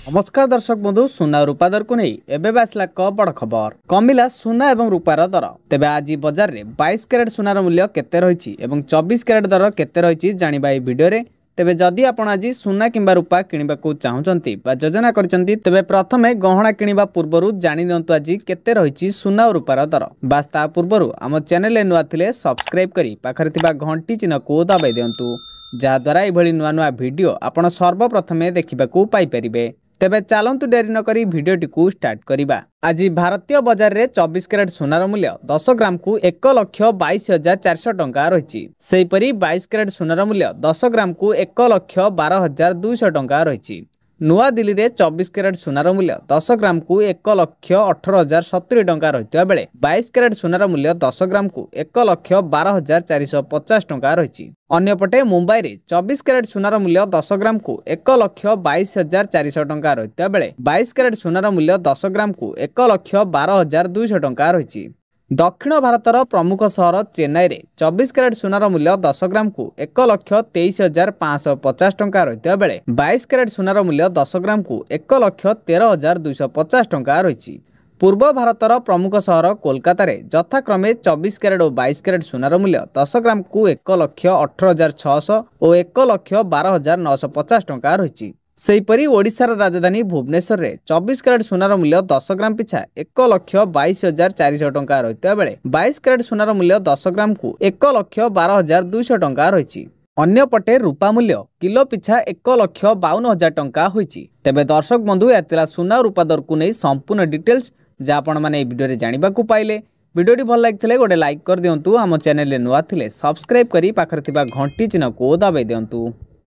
नमस्कार दर्शक बंधु सुना और रूपा दर को नहीं एवं आसला बड़ खबर कमिला सुना और रूपार दर तेबे आज बजार में 22 कैरेट सुनार मूल्य केते रही 24 कैरेट दर केते रही जानिबा ए वीडियो रे। तेबे जदि आपण आज सुना किंबा रूपा किनिबाकू चाहुचंती बा योजना करचंती तेबे प्रथमे गहना किनिबा पूर्वरु जानि नियंतु आज केते रही सुना और रूपार दर। बास ता पूर्वरु आम चैनल नुआ थिले सब्सक्राइब करी पाखरे थिबा घंटी चिन्ह को दबाई दियंतु जहाद्वारा एभली नुआ नुआ वीडियो आपण सर्वप्रथमे देखिबाकू पाई परिबे। तेबे चलतु डेरी नक भिडटी को स्टार्ट करिबा। आज भारतीय बजार रे 24 कैरेट सुनार मूल्य 10 ग्राम को 1,22,400 टंका रही। सेहीपरि 22 कैरेट सुनार मूल्य 10 ग्राम को 1,12,200 टंका रही। नुआ दिल्ली रे 24 कैरेट सुनार मूल्य 10 ग्राम को 1,18,070 टंका रही बेले 22 कैरेट सुनार मूल्य 10 ग्राम को 1,12,450 टंका रही। अन्यपटे मुंबई रे 24 कैरेट सुनार मूल्य 10 ग्राम को 1,22,400 टंका रही बेले 22 कैरेट सुनार मूल्य 10 ग्राम को 1,12,200 टंका रही। दक्षिण भारतर प्रमुख सहर चेन्नई रे 24 कैरेट सुनार मूल्य 10 ग्राम को 1,23,550 टंका रही बेले 22 कैरेट सुनार मूल्य 10 ग्राम को 1,13,250 टंका रही। पूर्व भारतर प्रमुख सहर कोलकाता रे यथाक्रमे 24 कैरेट और 22 कैरेट सुनार मूल्य 10 ग्राम को 1,18,600 और 1,12,950 टंका रही। सेहीपरि ओडिशार राजधानी भुवनेश्वर रे 24 कैरेट सुनार मूल्य 10 ग्राम पिछा 1,22,400 टंका रही बेले 22 कैरेट सुनार मूल्य 10 ग्राम को 1,12,200 टंका रही। अन्यपटे रूपा मूल्य किलो पिछा 1,52,000 टंका होईची। तेबे दर्शक बंधु एतिला सुना रूपा दर को नहीं संपूर्ण डिटेल्स जा आपण माने वीडियो रे जानिबा को पाइले। वीडियोटी भल लागिथिले गोटे लाइक कर दियंतु। आम चैनल रे नुआ थिले सब्सक्राइब करी पाखरे थिबा घंटी चिन्ह को दबाई दियंतु।